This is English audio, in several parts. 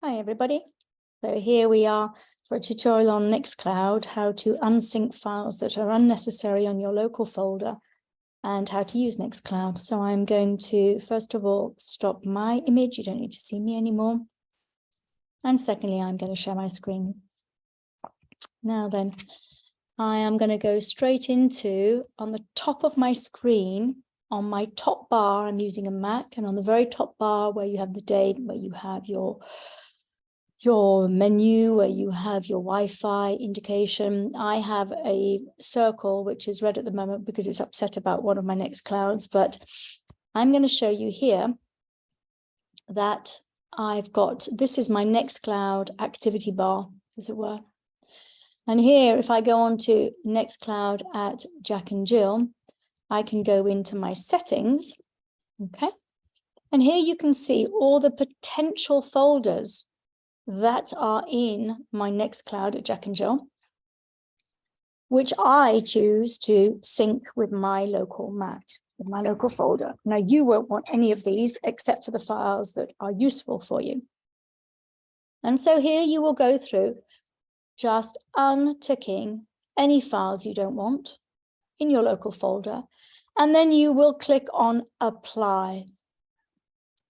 Hi everybody. So here we are for a tutorial on Nextcloud, how to unsync files that are unnecessary on your local folder and how to use Nextcloud. So I'm going to, first of all, stop my image. You don't need to see me anymore. And secondly, I'm going to share my screen. Now then, I am going to go straight into, on the top of my screen, on my top bar, I'm using a Mac, and on the very top bar where you have the date, where you have your menu, where you have your Wi-Fi indication, I have a circle which is red at the moment because it's upset about one of my Nextclouds, but I'm going to show you here that I've got, this is my Nextcloud activity bar, as it were. And here, if I go on to Nextcloud at Jack and Jill, I can go into my settings, okay? And here you can see all the potential folders that are in my Nextcloud at Jack and Jill, which I choose to sync with my local Mac, with my local folder. Now, you won't want any of these except for the files that are useful for you. And so here you will go through just unticking any files you don't want in your local folder, and then you will click on Apply.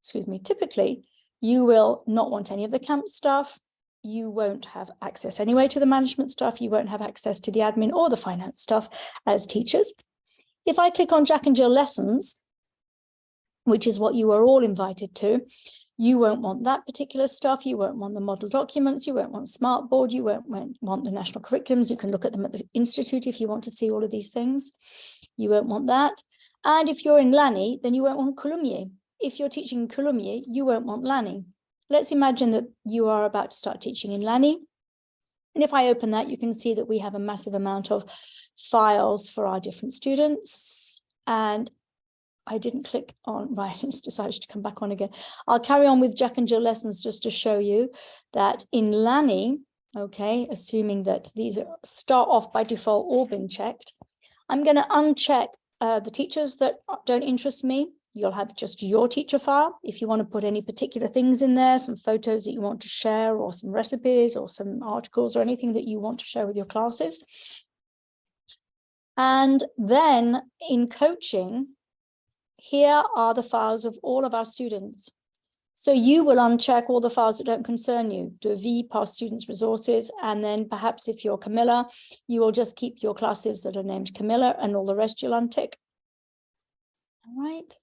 Excuse me, typically, you will not want any of the camp stuff. You won't have access anyway to the management stuff. You won't have access to the admin or the finance stuff as teachers. If I click on Jack and Jill Lessons, which is what you are all invited to, you won't want that particular stuff. You won't want the model documents. You won't want Smartboard. You won't want the national curriculums. You can look at them at the Institute if you want to see all of these things. You won't want that. And if you're in Lani, then you won't want Columier. If you're teaching in Columier, you won't want Lani. Let's imagine that you are about to start teaching in Lani. And if I open that, you can see that we have a massive amount of files for our different students. And I didn't click on, right, it's decided to come back on again. I'll carry on with Jack and Jill Lessons just to show you that in Lani, okay, assuming that these start off by default all been checked, I'm going to uncheck the teachers that don't interest me. You'll have just your teacher file. If you want to put any particular things in there, some photos that you want to share, or some recipes, or some articles, or anything that you want to share with your classes. And then in coaching, here are the files of all of our students. So you will uncheck all the files that don't concern you. Do a V, past students resources, and then perhaps if you're Camilla, you will just keep your classes that are named Camilla, and all the rest you'll untick. All right.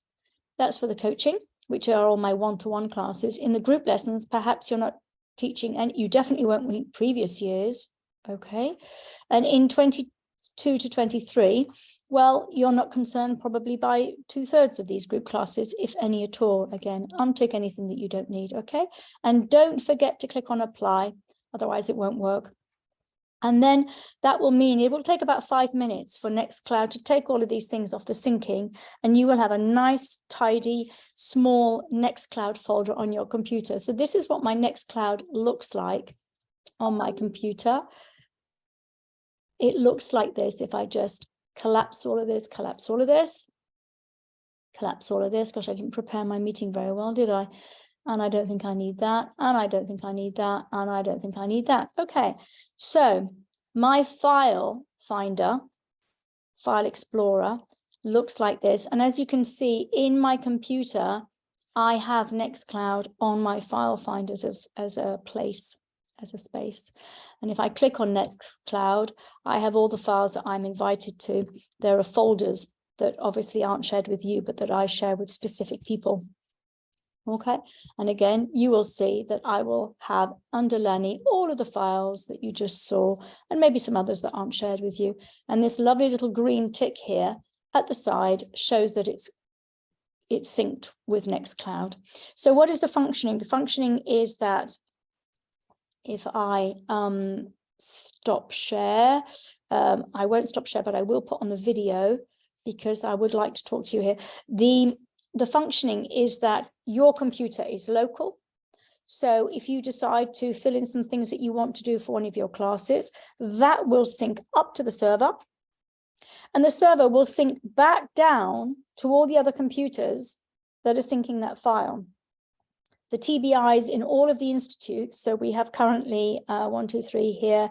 That's for the coaching, which are all my one-to-one classes. In the group lessons, perhaps you're not teaching, and you definitely won't meet previous years, okay? And in 22 to 23, well, you're not concerned probably by 2/3 of these group classes, if any at all. Again, untick anything that you don't need, okay? And don't forget to click on Apply, otherwise it won't work. And then that will mean it will take about 5 minutes for Nextcloud to take all of these things off the syncing, and you will have a nice, tidy, small Nextcloud folder on your computer. So this is what my Nextcloud looks like on my computer. It looks like this if I just collapse all of this, collapse all of this, collapse all of this. Gosh, I didn't prepare my meeting very well, did I? And I don't think I need that, and I don't think I need that, and I don't think I need that. Okay, so my file finder, file explorer, looks like this. And as you can see in my computer, I have Nextcloud on my file finders as a place, as a space. And if I click on Nextcloud, I have all the files that I'm invited to. There are folders that obviously aren't shared with you, but that I share with specific people. Okay, and again, you will see that I will have under Lani all of the files that you just saw, and maybe some others that aren't shared with you. And this lovely little green tick here at the side shows that it's synced with Nextcloud. So what is the functioning? The functioning is that if I stop share, I won't stop share, but I will put on the video because I would like to talk to you here. The functioning is that your computer is local. So if you decide to fill in some things that you want to do for one of your classes, that will sync up to the server. And the server will sync back down to all the other computers that are syncing that file. the TBIs in all of the institutes. So we have currently 1, 2, 3 here,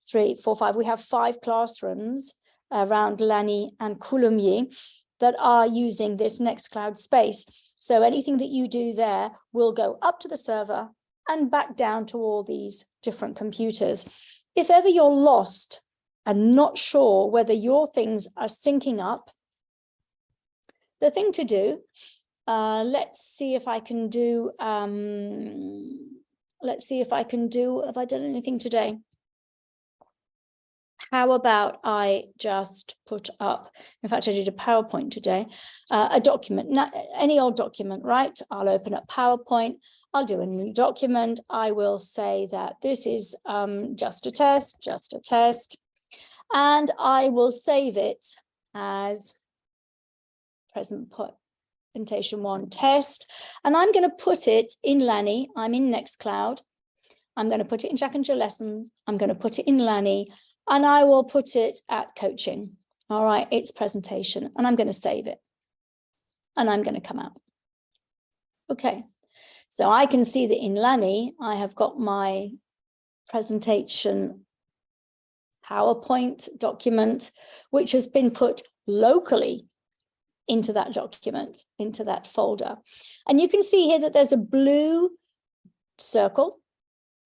3, 4, 5. We have 5 classrooms around Lagny and Coulommiers that are using this Nextcloud space. So anything that you do there will go up to the server and back down to all these different computers. If ever you're lost and not sure whether your things are syncing up, the thing to do, let's see if I can do, have I done anything today? How about I just put up, in fact, I did a PowerPoint today, a document, not any old document, right? I'll open up PowerPoint, I'll do a new document. I will say that this is just a test, and I will save it as presentation 1 test. And I'm going to put it in Lagny. I'm in Nextcloud. I'm going to put it in Jack and Jill Lessons. I'm going to put it in Lagny. And I will put it at coaching. All right, it's presentation, and I'm going to save it. And I'm going to come out. Okay, so I can see that in Lagny, I have got my presentation PowerPoint document, which has been put locally into that document, into that folder. And you can see here that there's a blue circle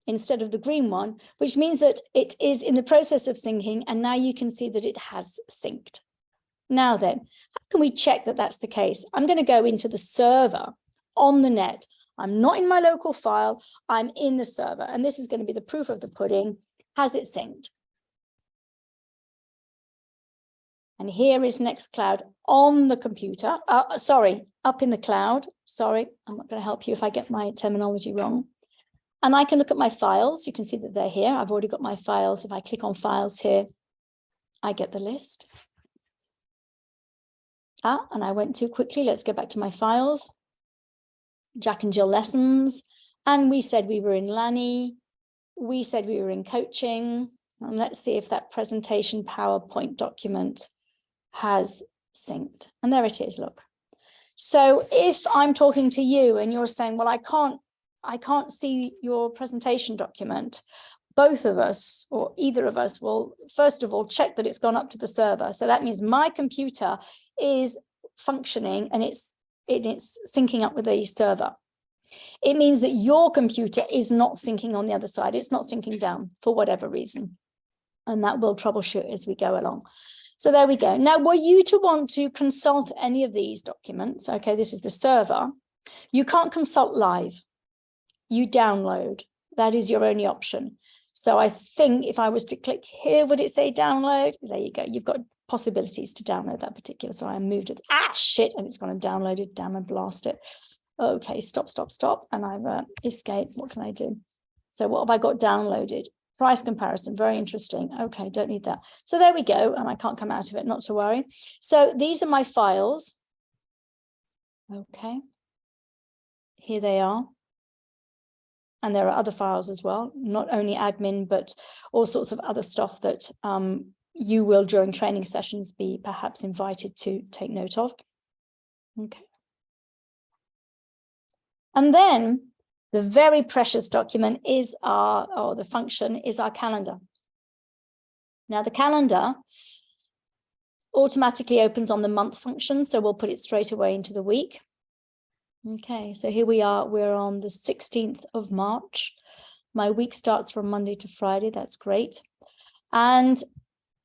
instead of the green one, which means that it is in the process of syncing, and now you can see that it has synced. Now then, how can we check that that's the case? I'm going to go into the server on the net. I'm not in my local file, I'm in the server, and this is going to be the proof of the pudding. Has it synced? And here is Nextcloud on the computer, up in the cloud. Sorry, I'm not going to help you if I get my terminology wrong. And I can look at my files. You can see that they're here. I've already got my files. If I click on files here, I get the list. And I went too quickly. Let's go back to my files. Jack and Jill Lessons. And we said we were in Lagny. We said we were in coaching. And let's see if that presentation PowerPoint document has synced. And there it is, look. So if I'm talking to you and you're saying, well, I can't see your presentation document, both of us or either of us will first of all check that it's gone up to the server. So that means my computer is functioning and it's syncing up with the server. It means that your computer is not syncing on the other side. It's not syncing down for whatever reason. And that will troubleshoot as we go along. So there we go. Now, were you to want to consult any of these documents, okay, this is the server, you can't consult live. You download. That is your only option. So I think if I was to click here, would it say download? There you go. You've got possibilities to download that particular. So I moved it. Shit. And it's gone and downloaded. Damn and blast it. Okay, stop. And I've escaped. What can I do? So what have I got downloaded? Price comparison. Very interesting. Okay, don't need that. So there we go. And I can't come out of it. Not to worry. So these are my files. Okay. Here they are. And there are other files as well, not only admin, but all sorts of other stuff that you will, during training sessions, be perhaps invited to take note of. Okay. And then the very precious document is the function is our calendar. Now, the calendar automatically opens on the month function, so we'll put it straight away into the week. Okay, so here we are, we're on the 16th of March. My week starts from Monday to Friday, that's great. And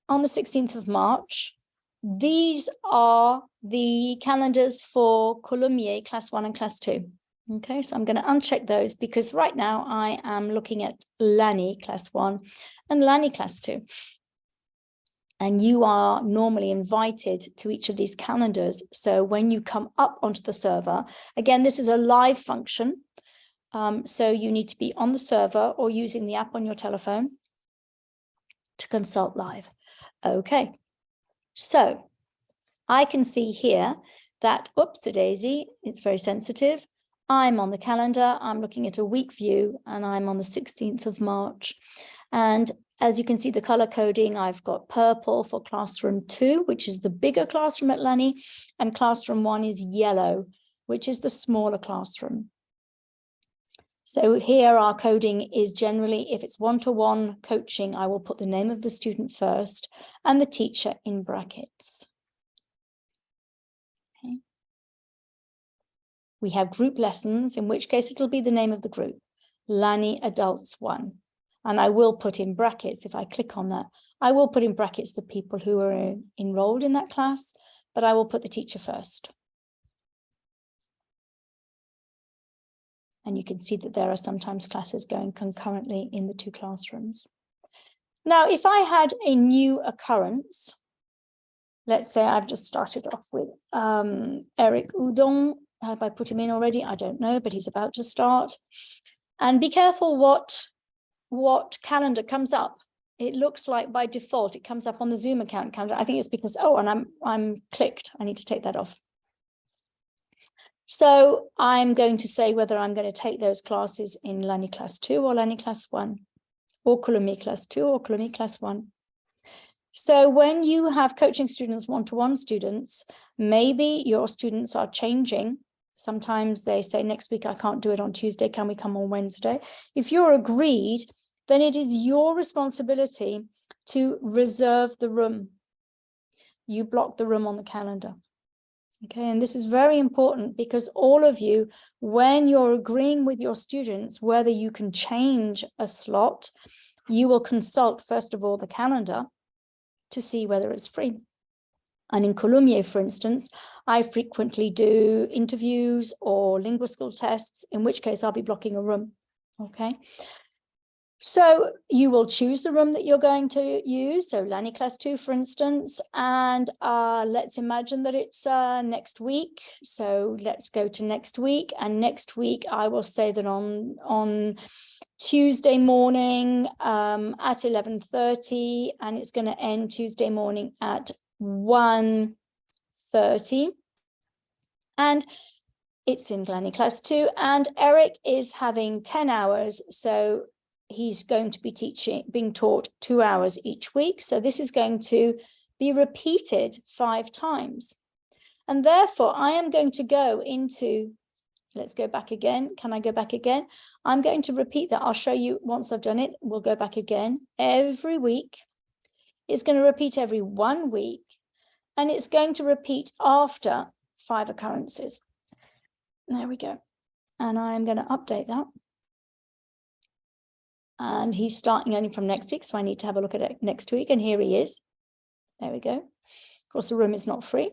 on the 16th of March, these are the calendars for Coulommiers Class 1 and Class 2. Okay, so I'm going to uncheck those because right now I am looking at Lagny Class 1 and Lagny Class 2. And you are normally invited to each of these calendars. So when you come up onto the server, again, this is a live function. So you need to be on the server or using the app on your telephone to consult live. Okay, so I can see here that, oops-a-daisy, it's very sensitive. I'm on the calendar, I'm looking at a week view, and I'm on the 16th of March. And as you can see, the color coding, I've got purple for classroom 2, which is the bigger classroom at Lagny, and classroom 1 is yellow, which is the smaller classroom. So here our coding is generally, if it's one-to-one coaching, I will put the name of the student first and the teacher in brackets. Okay. We have group lessons, in which case it'll be the name of the group, Lani Adults 1. And I will put in brackets, if I click on that, I will put in brackets the people who are enrolled in that class, but I will put the teacher first. And you can see that there are sometimes classes going concurrently in the two classrooms. Now, if I had a new occurrence, let's say I've just started off with Eric Udon. Have I put him in already? I don't know, but he's about to start. And be careful what calendar comes up. It looks like by default, it comes up on the Zoom account calendar. I think it's because, oh, and I'm clicked. I need to take that off. So I'm going to say whether I'm going to take those classes in Lani Class 2 or Lani Class 1, or Colomiers Class 2 or Colomiers Class 1. So when you have coaching students, one-to-one students, maybe your students are changing. Sometimes they say, next week I can't do it on Tuesday, can we come on Wednesday? If you're agreed, then it is your responsibility to reserve the room. You block the room on the calendar. Okay, and this is very important because all of you, when you're agreeing with your students whether you can change a slot, you will consult, first of all, the calendar to see whether it's free. And in Colomiers, for instance, I frequently do interviews or linguistical tests, in which case I'll be blocking a room. Okay. So you will choose the room that you're going to use. So Lani Class 2, for instance, and let's imagine that it's next week. So let's go to next week. And next week, I will say that on Tuesday morning at 11:30, and it's going to end Tuesday morning at 1:30. And it's in Lani Class 2, and Eric is having 10 hours. So he's going to be being taught 2 hours each week. So this is going to be repeated 5 times. And therefore, I am going to go into, let's go back again. Can I go back again? I'm going to repeat that. I'll show you once I've done it. We'll go back again every week. It's going to repeat every 1 week. And it's going to repeat after 5 occurrences. There we go. And I'm going to update that. And he's starting only from next week, so I need to have a look at it next week. And here he is. There we go. Of course, the room is not free.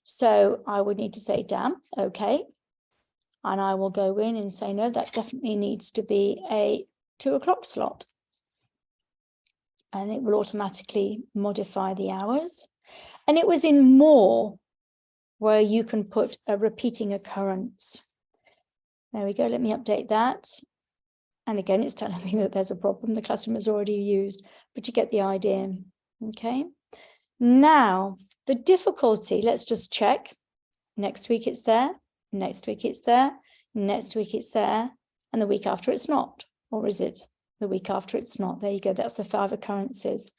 So I would need to say, damn, okay. And I will go in and say, no, that definitely needs to be a 2 o'clock slot. And it will automatically modify the hours. And it was in more where you can put a repeating occurrence. There we go. Let me update that. And again, it's telling me that there's a problem. The classroom is already used, but you get the idea. Okay. Now, the difficulty, let's just check. Next week it's there. Next week it's there. Next week it's there. And the week after it's not. Or is it the week after it's not? There you go. That's the 5 occurrences.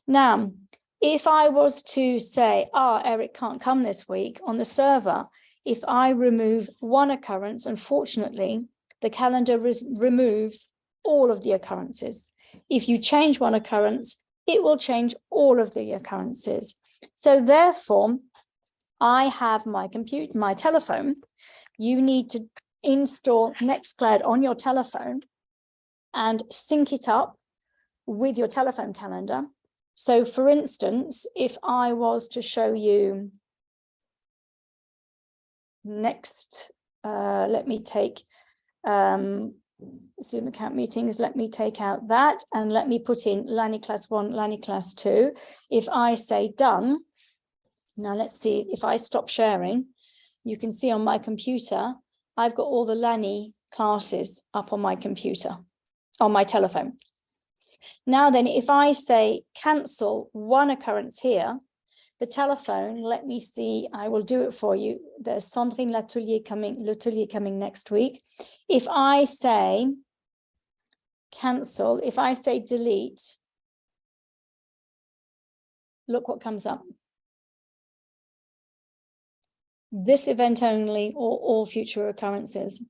Now, if I was to say, Eric can't come this week on the server, if I remove 1 occurrence, unfortunately, the calendar removes all of the occurrences. If you change 1 occurrence, it will change all of the occurrences. So therefore, I have my computer, my telephone. You need to install Nextcloud on your telephone and sync it up with your telephone calendar. So for instance, if I was to show you next, let me take Zoom account meetings, let me take out that and let me put in Lani Class 1, Lani Class 2. If I say done, now let's see, if I stop sharing, you can see on my computer, I've got all the Lani classes up on my computer, on my telephone. Now then, if I say cancel 1 occurrence here, the telephone, let me see, I will do it for you. There's Sandrine L'Atelier coming next week. If I say cancel, if I say delete, look what comes up. this event only or all future occurrences.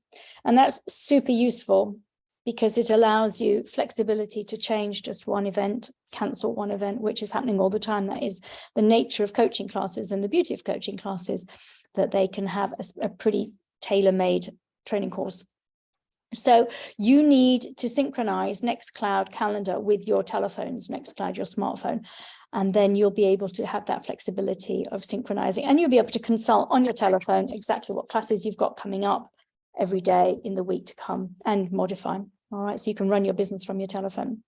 And that's super useful because it allows you flexibility to change just one event, cancel one event, which is happening all the time. That is the nature of coaching classes and the beauty of coaching classes, that they can have a pretty tailor-made training course. So you need to synchronize Nextcloud calendar with your telephones, Nextcloud, your smartphone, and then you'll be able to have that flexibility of synchronizing, and you'll be able to consult on your telephone exactly what classes you've got coming up every day in the week to come and modify. All right, so you can run your business from your telephone.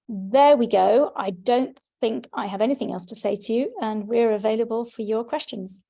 There we go. I don't think I have anything else to say to you, and we're available for your questions.